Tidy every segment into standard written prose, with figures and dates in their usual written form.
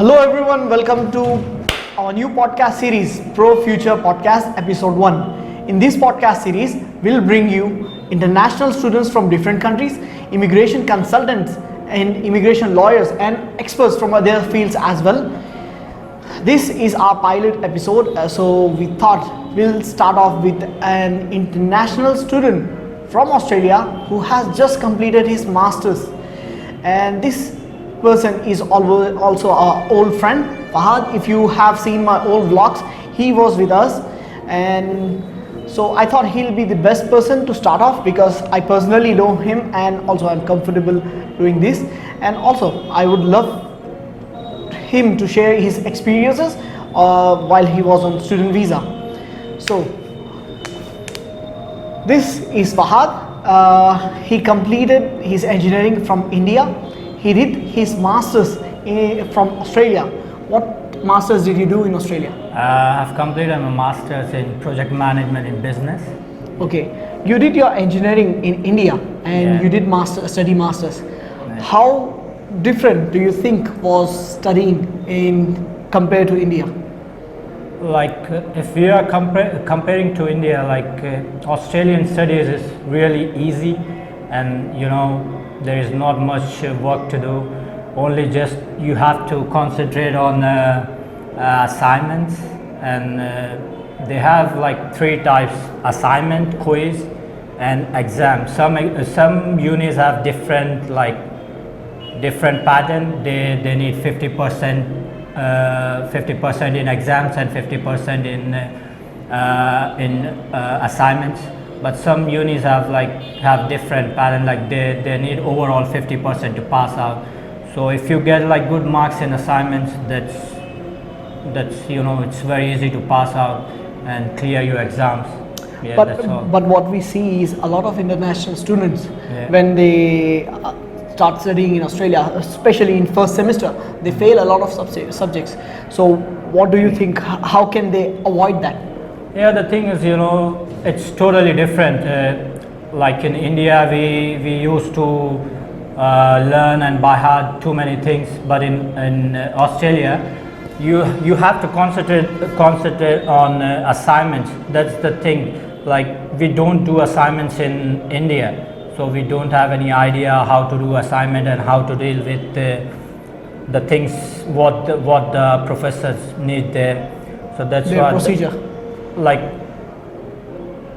Hello everyone, welcome to our new podcast series, Profuture Podcast, Ep.1. In this podcast series, we'll bring you international students from different countries, immigration consultants and immigration lawyers and experts from other fields as well. This is our pilot episode, so we thought we'll start off with an international student from Australia who has just completed his masters, and this person is also our old friend Fahad. If you have seen my old vlogs, he was with us, and so I thought he'll be the best person to start off because I personally know him and also I'm comfortable doing this, and also I would love him to share his experiences while he was on student visa. So this is Fahad. He completed his engineering from India. He did his masters from Australia. What masters did you do in Australia? I've completed my master's in project management in business. Okay, you did your engineering in India and you did study masters. How different do you think was studying in compared to India? Like if we are comparing to India, Australian studies is really easy, and there is not much work to do. Only just you have to concentrate on assignments, and they have like three types: assignment, quiz, and exam. Some unis have different pattern. They need 50% in exams and 50% in assignments. But some unis have different pattern, like they need overall 50% to pass out. So if you get like good marks in assignments, that's it's very easy to pass out and clear your exams. Yeah, but what we see is a lot of international students, when they start studying in Australia, especially in first semester, they fail a lot of subjects. So what do you think? How can they avoid that? Yeah, the thing is, it's totally different. Like in India, we used to learn and by heart too many things, but in Australia, you have to concentrate on assignments. That's the thing. Like we don't do assignments in India, so we don't have any idea how to do assignment and how to deal with the things what the professors need there. So that's their procedure. Like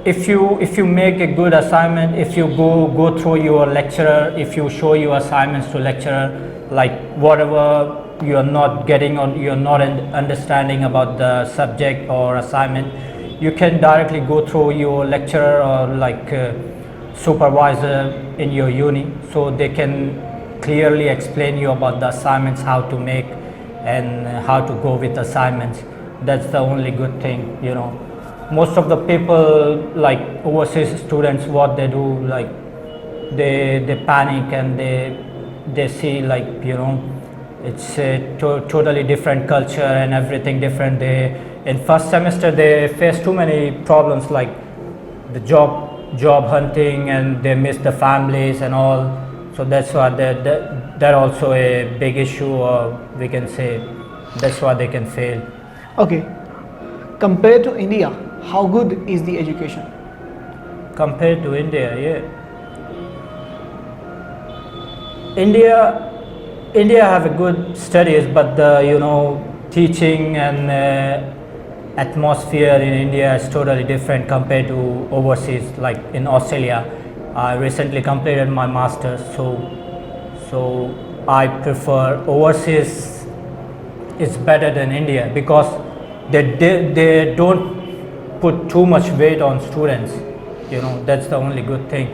if you make a good assignment, if you go through your lecturer, if you show your assignments to lecturer, like whatever you are not getting or you're not understanding about the subject or assignment, you can directly go through your lecturer or supervisor in your uni, so they can clearly explain you about the assignments, how to make and how to go with assignments. That's the only good thing. Most of the people, like overseas students, what they do, like they panic and they see it's a totally different culture and everything different. In first semester they face too many problems, like the job hunting, and they miss the families and all. So that's why they're also a big issue, or we can say that's why they can fail. Okay, compared to India, how good is the education? Compared to India, India have a good studies, but the teaching and atmosphere in India is totally different compared to overseas. Like in Australia, I recently completed my master's, so I prefer overseas. It's better than India because they don't put too much weight on students. That's the only good thing.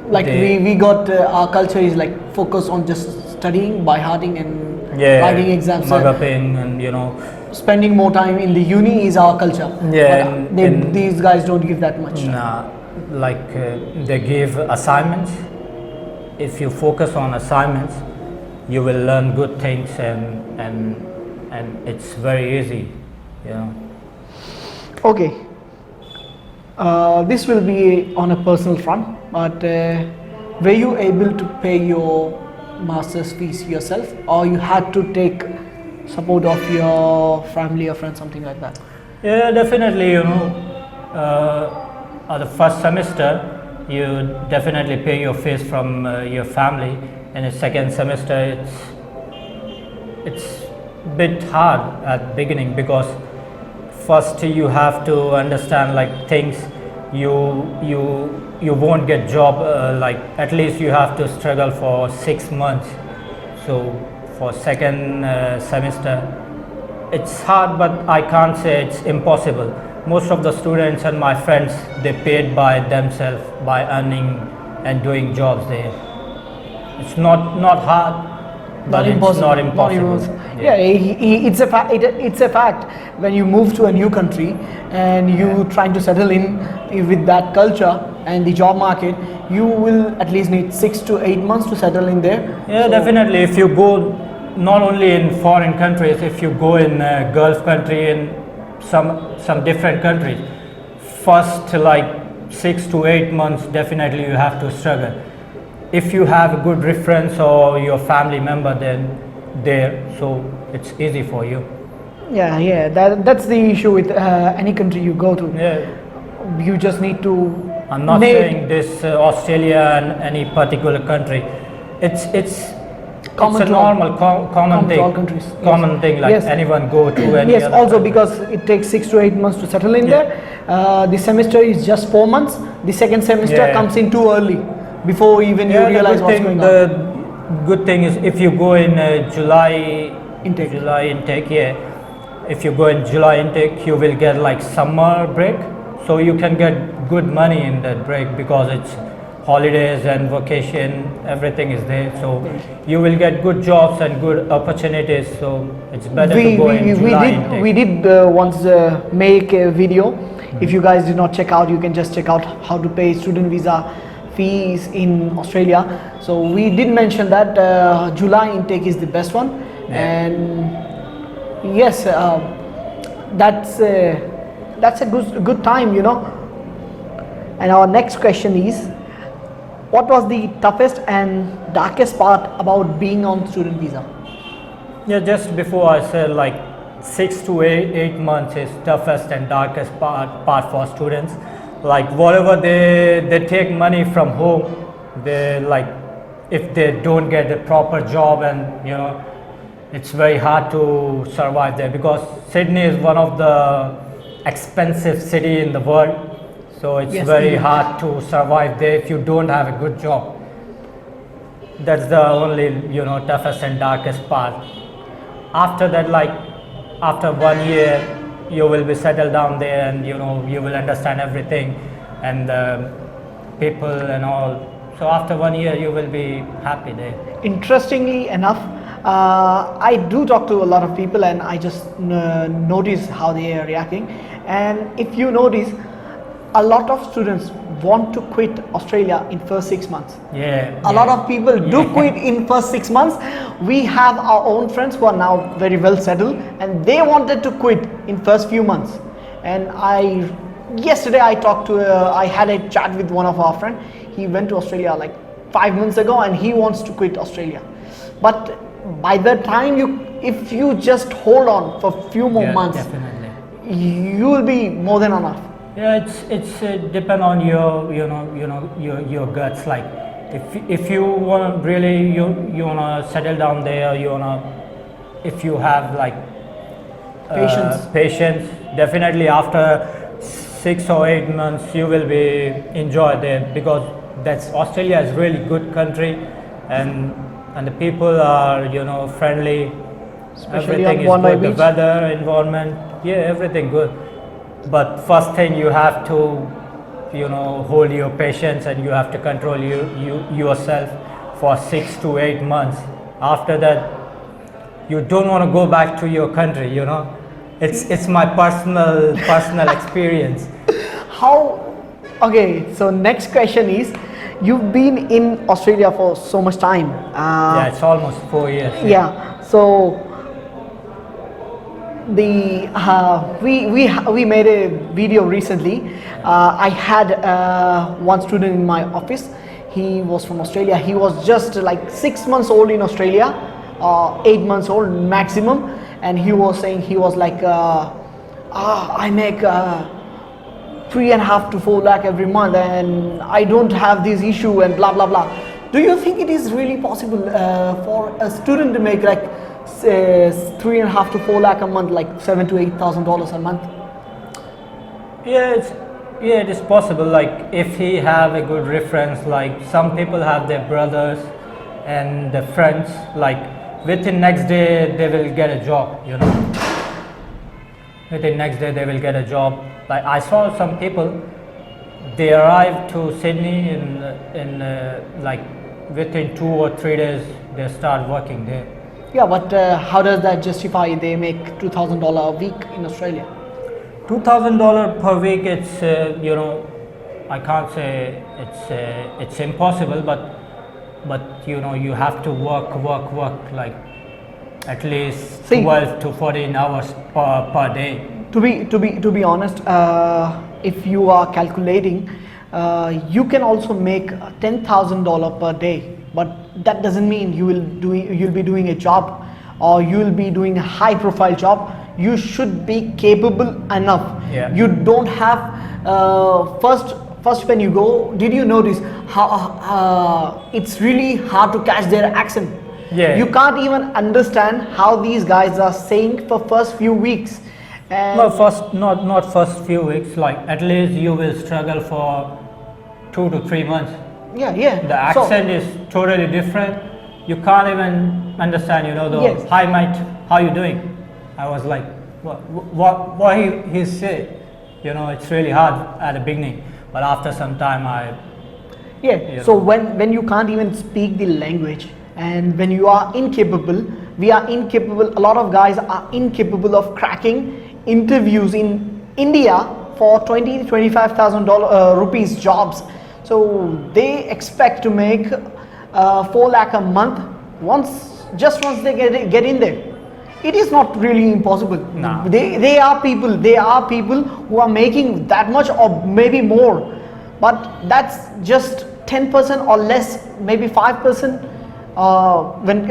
We got our culture is like focused on just studying by hearting and writing exams. Mug-upping and spending more time in the uni is our culture. Yeah, but these guys don't give that much. Nah, they give assignments. If you focus on assignments, you will learn good things, and it's very easy. Okay, this will be on a personal front, but were you able to pay your master's fees yourself, or you had to take support of your family or friends, something like that? Yeah, definitely. The first semester, you definitely pay your fees from your family, and the second semester, it's a bit hard at beginning because first you have to understand like things you won't get job like at least you have to struggle for 6 months. So for second semester it's hard, but I can't say it's impossible. Most of the students and my friends, they paid by themselves by earning and doing jobs there. It's not hard, but it's not impossible. It's a fact. When you move to a new country and you trying to settle in with that culture and the job market, you will at least need 6 to 8 months to settle in there. Yeah, So, definitely. If you go not only in foreign countries, if you go in Gulf country in some different countries, first like 6 to 8 months definitely you have to struggle. If you have a good reference or your family member then there, so it's easy for you. that's the issue with any country you go to. Yeah, You just need to. I'm not Need- saying this Australia and any particular country. It's Common it's a to all- normal common common to thing. all countries. Common Yes. thing like Yes. anyone go to any Yes, other also country. because it takes 6 to 8 months to settle in Yeah. there. The semester is just 4 months. The second semester Yeah. comes in too early before even you Yeah, realize what's going on. the good thing is if you go in July Intake. yeah. If you go in July intake, you will get like summer break, so you can get good money in that break because it's holidays and vacation, everything is there. So you will get good jobs and good opportunities. So it's better to go in July intake. We did once make a video. If you guys did not check out, you can just check out how to pay student visa fees in Australia. So we did mention that July intake is the best one, and yes, that's a good time, And our next question is, what was the toughest and darkest part about being on student visa? Yeah, just before I said like 6 to 8 months is toughest and darkest part for students. Like whatever they take money from home, they like if they don't get a proper job and it's very hard to survive there because Sydney is one of the expensive city in the world. So it's Yes, very it is. hard to survive there if you don't have a good job. That's the only toughest and darkest part. After that, like after 1 year, you will be settled down there and you will understand everything and people and all. So after 1 year, you will be happy there. Interestingly enough, I do talk to a lot of people and I just notice how they are reacting. And if you notice, a lot of students want to quit Australia in first 6 months. A lot of people do quit in first 6 months. We have our own friends who are now very well settled and they wanted to quit in first few months. And yesterday I had a chat with one of our friends. He went to Australia like 5 months ago and he wants to quit Australia. But by the time if you just hold on for few more months, Definitely. you will be more than enough. Yeah, it's depend on your your guts. Like if you want to really you want to settle down there, if you have like patience, definitely after 6 or 8 months you will be enjoy there because Australia is really good country and the people are friendly. Especially Everything on is Bondi good. The Beach. weather, environment, everything good. But first thing you have to hold your patience and you have to control yourself for 6 to 8 months. After that you don't want to go back to your country. It's my personal experience. Okay, so next question is, you've been in Australia for so much time. Yeah, it's almost 4 years. So we made a video recently. I had one student in my office. He was from Australia. He was just like 6 months old in Australia, 8 months old maximum, and he was saying he was like, I make 3.5 to 4 lakh every month, and I don't have this issue, and blah blah blah. Do you think it is really possible for a student to make like 3.5 to 4 lakh a month, like $7,000 to $8,000 a month? Yeah, it is possible. Like if he have a good reference, like some people have their brothers and their friends, like within next day they will get a job, you know. Within next day they will get a job. Like I saw some people, they arrived to Sydney in like within 2 or 3 days they start working there. Yeah, but how does that justify they make $2,000 a week in Australia? $2,000 per week, it's you know, I can't say it's impossible, but you know, you have to work like at least 12 to 14 hours per day. To be honest, if you are calculating, you can also make $10,000 per day, but that doesn't mean you'll be doing a job, or you'll be doing a high profile job. You should be capable enough. Yeah. You don't have first when you go, did you notice how it's really hard to catch their accent? Yeah. You can't even understand how these guys are saying for first few weeks. And not first few weeks, like at least you will struggle for 2 to 3 months. Yeah. The accent is totally different. You can't even understand, you know, the Yes. hi mate, how you doing? I was like, what he said, you know, it's really hard at the beginning, but after some time So when you can't even speak the language, and when you are incapable, we are incapable, a lot of guys are incapable of cracking interviews in India for 20 to 25,000 rupees jobs. So they expect to make 4 lakh a month once they get in there. It is not really impossible. No. They are people who are making that much or maybe more, but that's just 10% or less, maybe 5% when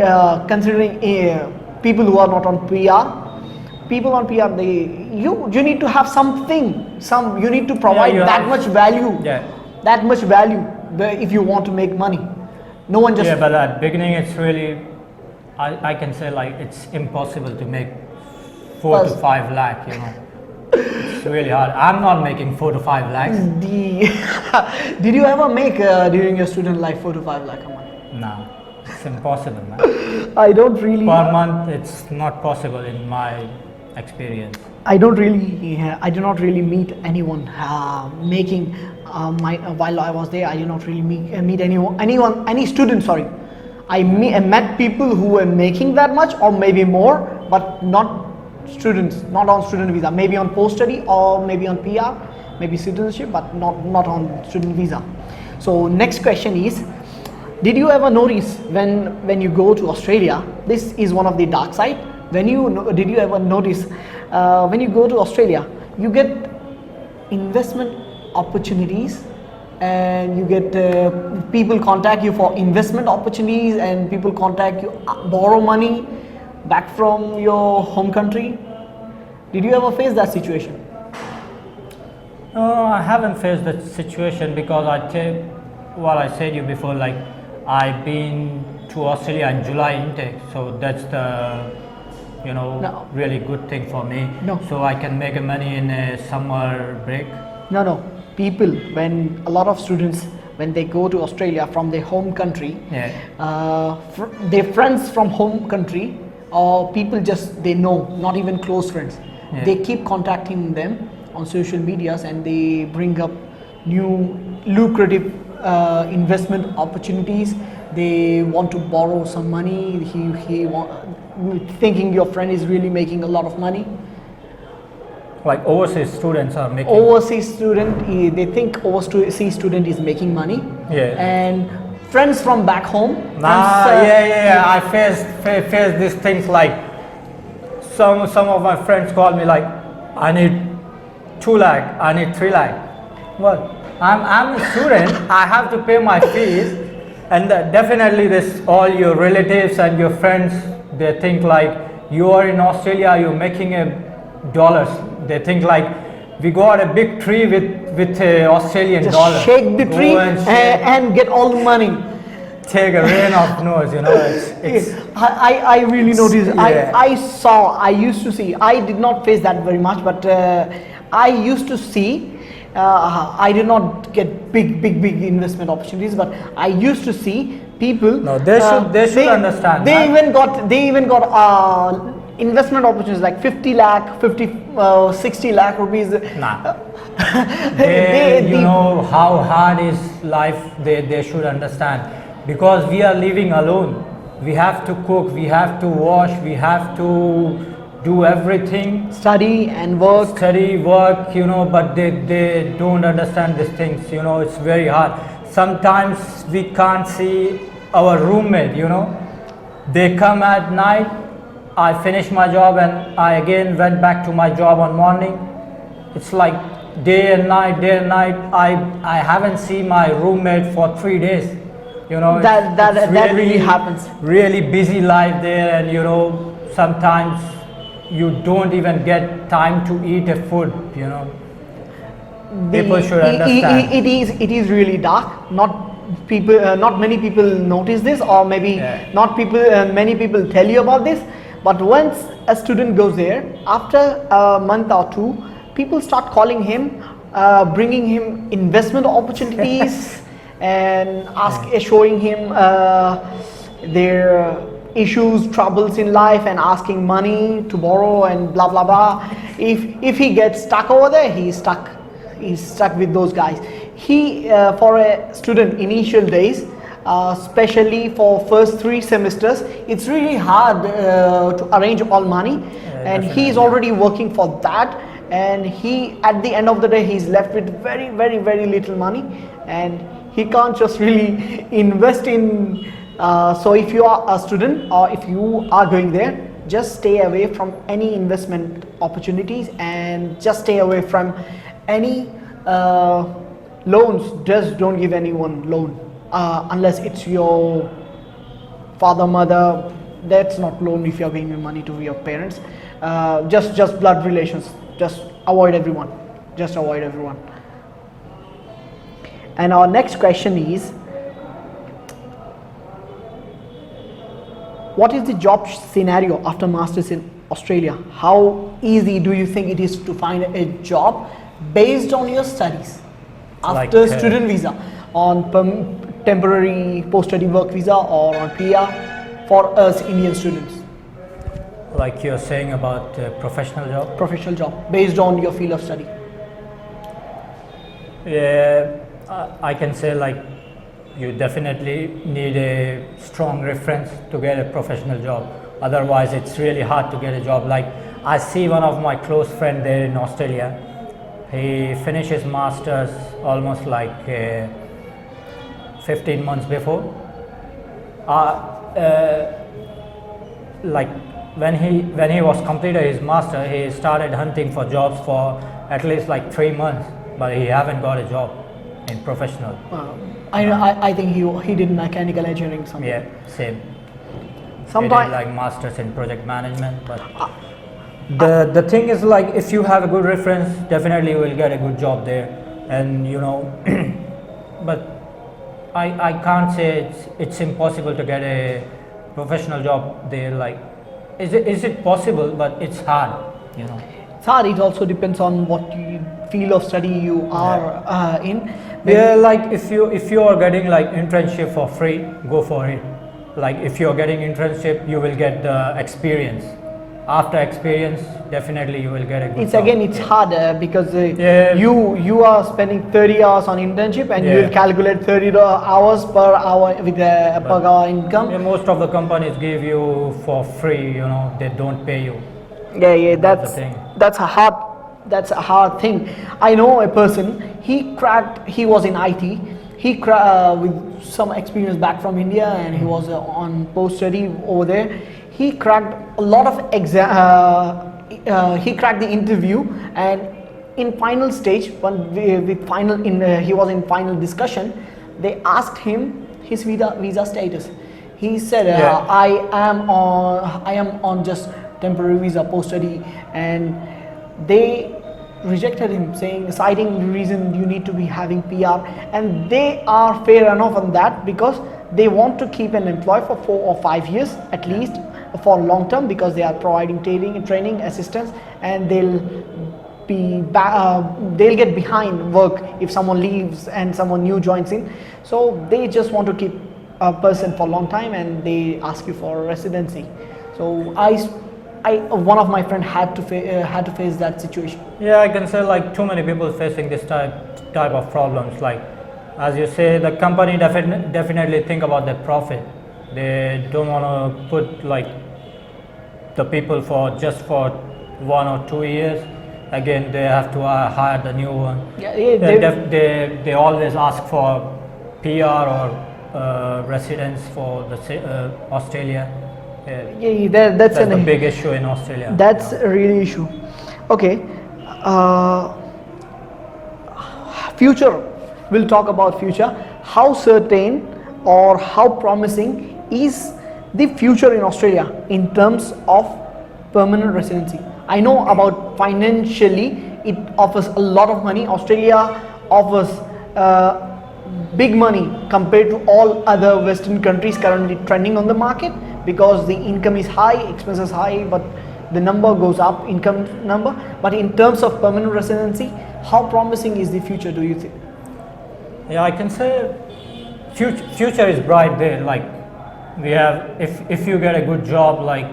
considering people who are not on PR. People on PR, you need to have something, you need to provide that much value. Yeah. That much value if you want to make money. No one just. Yeah, but at beginning it's really, I can say like it's impossible to make 4 to 5 lakh, you know. It's really hard. I'm not making 4 to 5 lakhs. Did you ever make during your student life 4 to 5 lakh a month? No, it's impossible, man. I don't really. Per month, it's not possible in my experience. I do not really meet anyone making while I was there. I did not really meet any student. Sorry, I met people who were making that much or maybe more, but not students, not on student visa. Maybe on post study or maybe on PR, maybe citizenship, but not on student visa. So next question is, did you ever notice when you go to Australia? This is one of the dark side. Did you ever notice when you go to Australia, you get investment opportunities, and you get people contact you for investment opportunities, and people contact you borrow money back from your home country. Did you ever face that situation? No, I haven't faced that situation because what I said you before, like I've been to Australia in July intake, so that's the really good thing for me. No. So I can make money in a summer break. No. People, when a lot of students, when they go to Australia from their home country, their friends from home country, or people just they know, not even close friends, they keep contacting them on social medias, and they bring up new lucrative investment opportunities. They want to borrow some money. Thinking your friend is really making a lot of money. Like overseas students are making. They think overseas student is making money. Yeah. And friends from back home. I faced these things, like some of my friends call me like, I need 2 lakh, I need 3 lakh. What? I'm a student. I have to pay my fees, and definitely this all your relatives and your friends, they think like you are in Australia, you're making a dollars. They think like we got a big tree with Australian Just dollars. shake the Go tree and shake, and get all the money. take a rain of nose. You know, it's I really noticed. Yeah. I used to see. I did not face that very much, but I used to see. I did not get big investment opportunities, but I used to see people. No, they should understand. They even got investment opportunities like 50 lakh, 60 lakh rupees. Nah. You know how hard is life. They should understand, because we are living alone. We have to cook, we have to wash, we have to do everything, Study and work. you know, but they don't understand these things, you know. It's very hard. Sometimes we can't see our roommate, you know. They come at night, I finish my job and I again went back to my job on morning. It's like day and night. I haven't seen my roommate for 3 days. You know, That really happens. Really busy life there, and you know, sometimes you don't even get time to eat a food, you know. People should understand. It is really dark. Not many people notice this, or maybe many people tell you about this. But once a student goes there, after a month or two, people start calling him, bringing him investment opportunities, and showing him their issues, troubles in life, and asking money to borrow and blah blah blah. If he gets stuck over there, he's stuck with those guys. For a student initial days, especially for first 3 semesters, it's really hard to arrange all money, and he's already working for that, and at the end of the day he's left with very little money, and he can't just really invest in. So if you are a student, or if you are going there, just stay away from any investment opportunities, and just stay away from any loans. Just don't give anyone loan unless it's your father, mother. That's not loan if you're giving money to your parents. Just blood relations. Just avoid everyone. And our next question is, what is the job scenario after masters in Australia? How easy do you think it is to find a job based on your studies after student visa, on temporary post-study work visa, or on PR for us Indian students? Like you're saying about professional job Based on your field of study. Yeah, I can say like you definitely need a strong reference to get a professional job. Otherwise, it's really hard to get a job. Like I see one of my close friend there in Australia. He finished his masters almost like 15 months before. Like when he was completed his master, he started hunting for jobs for at least like 3 months, but he haven't got a job in professional. I think he did mechanical engineering something. Yeah, same. Sometimes He did like masters in project management, but the thing is like if you have a good reference, definitely you will get a good job there, and you know. But I can't say it's impossible to get a professional job there. Like, is it possible? But it's hard, you know. It's hard. It also depends on what field of study you are in. Yeah, like if you are getting like internship for free, go for it. Like if you are getting internship, you will get the experience. After experience, definitely you will get a good job. It's hard because you are spending 30 hours on internship, and you will calculate 30 hours per hour with a per hour income. Yeah, most of the companies give you for free, you know, they don't pay you. Yeah, That's the thing. That's a hard thing. I know a person, he was in IT, with some experience back from India, and he was on post-study over there. He cracked a lot of he cracked the interview, and in final stage, when he was in final discussion, they asked him his visa status. He said, I am on just temporary visa, post study, and they rejected him, citing the reason you need to be having PR, and they are fair enough on that because they want to keep an employee for 4 or 5 years at least for long term, because they are providing training assistance, and they'll get behind work if someone leaves and someone new joins in. So they just want to keep a person for a long time, and they ask you for a residency. So one of my friend had to face that situation. Yeah, I can say like too many people facing this type of problems. Like as you say, the company definitely think about their profit. They don't want to put like the people for 1 or 2 years. Again, they have to hire the new one. They always ask for PR or residence for the Australia. That's a big issue in Australia. That's a really issue. Okay. Future. We'll talk about future. How certain or how promising is the future in Australia in terms of permanent residency? I know about financially, it offers a lot of money. Australia offers big money compared to all other Western countries currently trending on the market, because the income is high, expenses high, but the number goes up, income number. But in terms of permanent residency, how promising is the future, do you think? Yeah, I can say future is bright there. Like we have, if you get a good job, like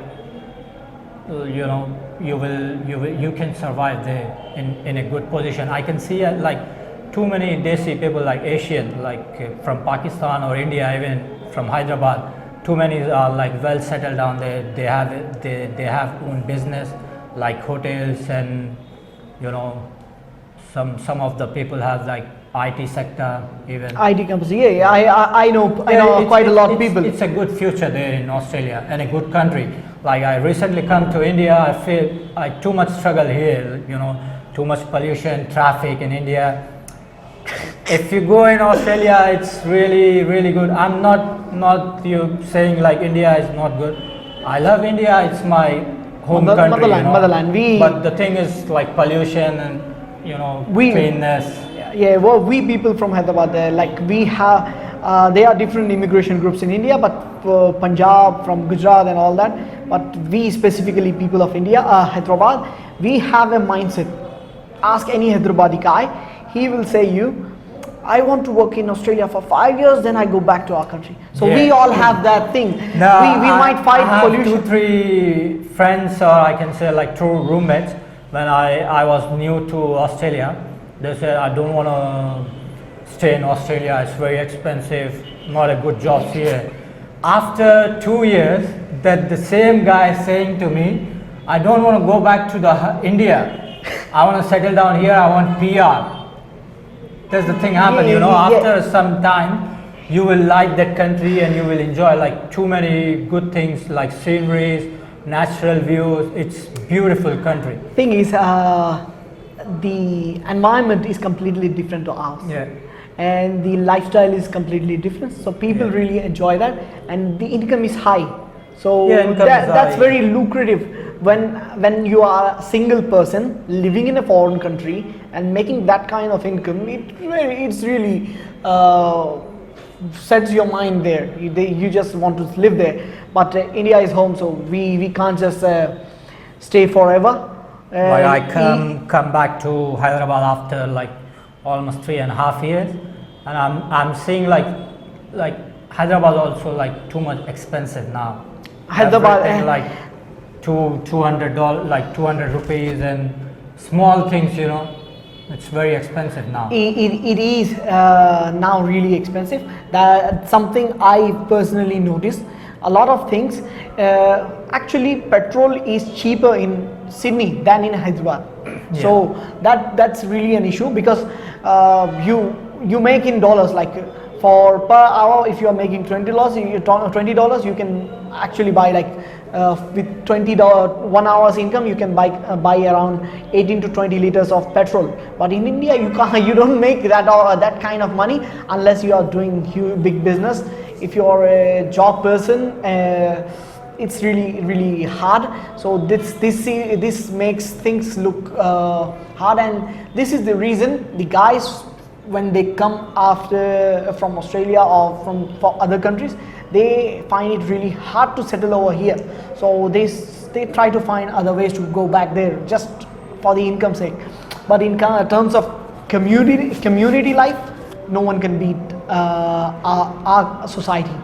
you can survive there in a good position. I can see like too many Desi people, like Asian, like from Pakistan or India, even from Hyderabad. Too many are like well settled down there. They have own business, like hotels, and some of the people have like IT sector, even IT companies. I know quite a lot of people. It's a good future there in Australia and a good country. Like I recently come to India, I feel too much struggle here. Too much pollution, traffic in India. If you go in Australia, it's really, really good. I'm not you saying like India is not good. I love India. It's my home country. Motherland. But the thing is like pollution and cleanness. Yeah, well, we people from Hyderabad, like we have, there are different immigration groups in India, but Punjab, from Gujarat and all that. But we specifically people of India, Hyderabad, we have a mindset. Ask any Hyderabadi guy, he will say I want to work in Australia for 5 years, then I go back to our country. So we all have that thing. We might fight pollution. I have 2-3 friends, or I can say like 2 roommates. When I was new to Australia, they said I don't want to stay in Australia. It's very expensive. Not a good job here. After 2 years, that the same guy is saying to me, I don't want to go back to India. I want to settle down here. I want PR. That's the thing happen, after some time, you will like that country and you will enjoy like too many good things like sceneries, natural views. It's beautiful country. Thing is, the environment is completely different to ours. Yeah. And the lifestyle is completely different. So people really enjoy that, and the income is high. So that's very lucrative. When you are a single person living in a foreign country and making that kind of income, it's really sets your mind there. You just want to live there. But India is home, so we can't just stay forever. Like I come back to Hyderabad after like almost 3.5 years, and I'm seeing like Hyderabad also like too much expensive now. Hyderabad like $200, like 200 rupees, and small things, it's very expensive now. It is now really expensive. That's something I personally noticed. A lot of things, actually petrol is cheaper in Sydney than in Hyderabad. Yeah. So that's really an issue, because you make in dollars, like per hour, if you are making $20, you can actually buy like with $20 1 hour's income, you can buy around 18 to 20 liters of petrol. But in India, you don't make that kind of money unless you are doing huge big business. If you are a job person, it's really hard. So this makes things look hard, and this is the reason the guys, when they come from Australia or from other countries, they find it really hard to settle over here. So they try to find other ways to go back there just for the income sake. But in terms of community life, no one can beat our society.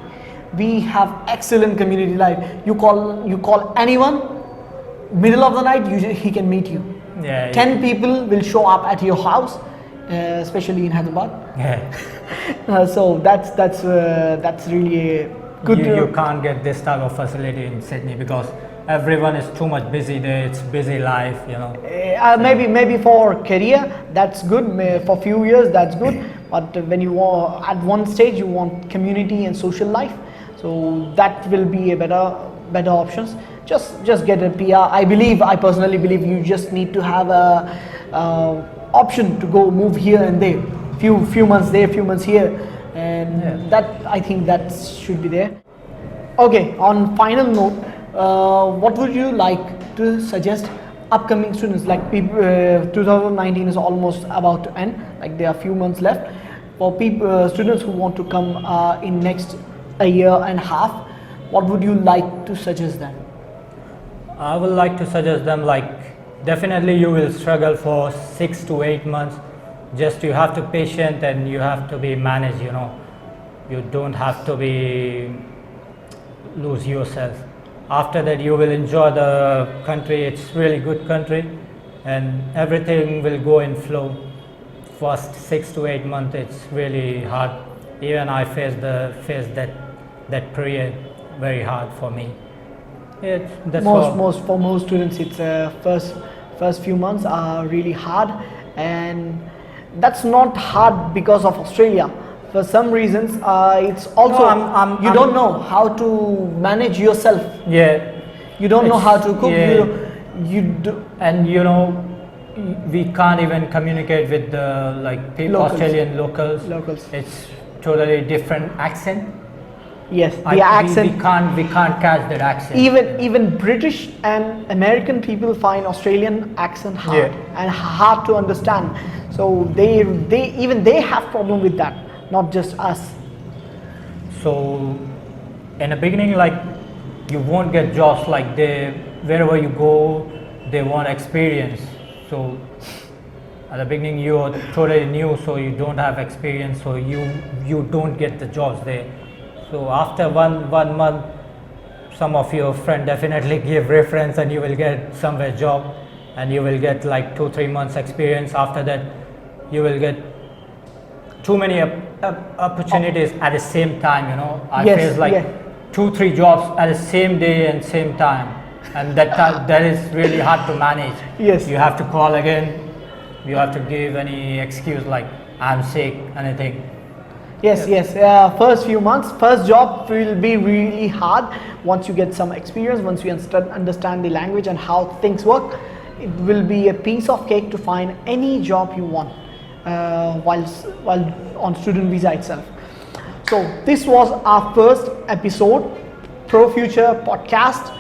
We have excellent community life. You call anyone, middle of the night, he can meet you. 10 people will show up at your house, especially in Hyderabad. So that's really good. You can't get this type of facility in Sydney because everyone is too much busy there. It's busy life, Maybe for career that's good. For few years that's good. But when you are at one stage, you want community and social life. So that will be a better options. Just get a PR. I personally believe you just need to have a option to move here and there, few months there, few months here, and that I think that should be there. Okay, on final note, what would you like to suggest upcoming students? Like 2019 is almost about to end, like there are few months left. For students who want to come in next a year and a half, what would you like to suggest them? I would like to suggest them, definitely you will struggle for 6 to 8 months. Just you have to be patient and you have to be managed, You don't have to lose yourself. After that you will enjoy the country. It's really good country and everything will go in flow. First 6 to 8 months it's really hard. Even I faced that period very hard for me. For most students, it's first few months are really hard, and that's not hard because of Australia. For some reasons, it's also you don't know how to manage yourself. You don't know how to cook. We can't even communicate with the Australian locals. It's totally different accent. Yes, the accent. We can't catch that accent. Even British and American people find Australian accent hard and hard to understand. So they have problem with that, not just us. So in the beginning, you won't get jobs wherever you go, they want experience. So at the beginning you are totally new, so you don't have experience, so you don't get the jobs there. So after one month, some of your friend definitely give reference and you will get somewhere job and you will get 2-3 months experience. After that, you will get too many opportunities at the same time, I face 2-3 jobs at the same day and same time, and that is really hard to manage. Yes. You have to call again, you have to give any excuse like I'm sick, anything. Yes. First few months, first job will be really hard. Once you get some experience, once you understand the language and how things work, it will be a piece of cake to find any job you want while on student visa itself. So this was our first episode, Profuture Podcast.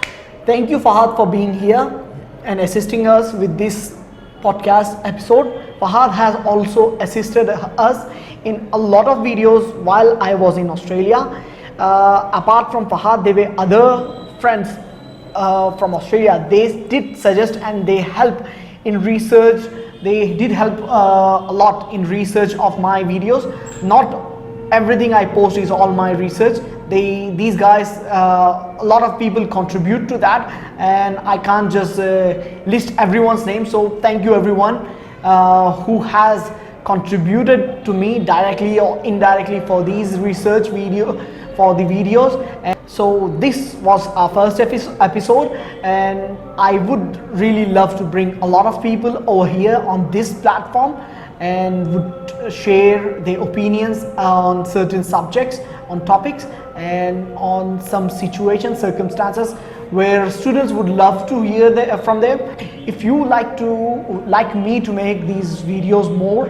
Thank you, Fahad, for being here and assisting us with this podcast episode. Fahad has also assisted us in a lot of videos while I was in Australia. Apart from Fahad, there were other friends from Australia. They did suggest and they help in research. They did help a lot in research of my videos. Not everything I post is all my research. These guys, a lot of people contribute to that, and I can't just list everyone's name. So thank you everyone who has contributed to me directly or indirectly for these research for the videos. And so this was our first episode, and I would really love to bring a lot of people over here on this platform and would share their opinions on certain subjects, on topics, and on some situations, circumstances where students would love to hear from them. If you like me to make these videos more,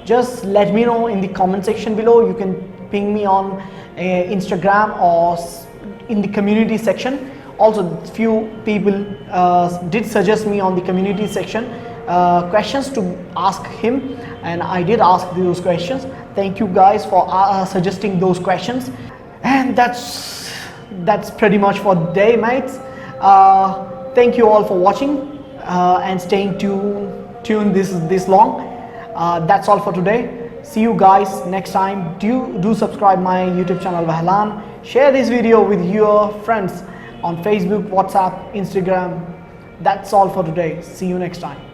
just let me know in the comment section below. You can ping me on Instagram or in the community section. Also, few people did suggest me on the community section questions to ask him, and I did ask those questions. Thank you guys for suggesting those questions. And that's pretty much for the day, mates. Thank you all for watching and staying tuned this long. That's all for today. See you guys next time. Do subscribe my YouTube channel Vahlan. Share this video with your friends on Facebook, WhatsApp, Instagram. That's all for today. See you next time.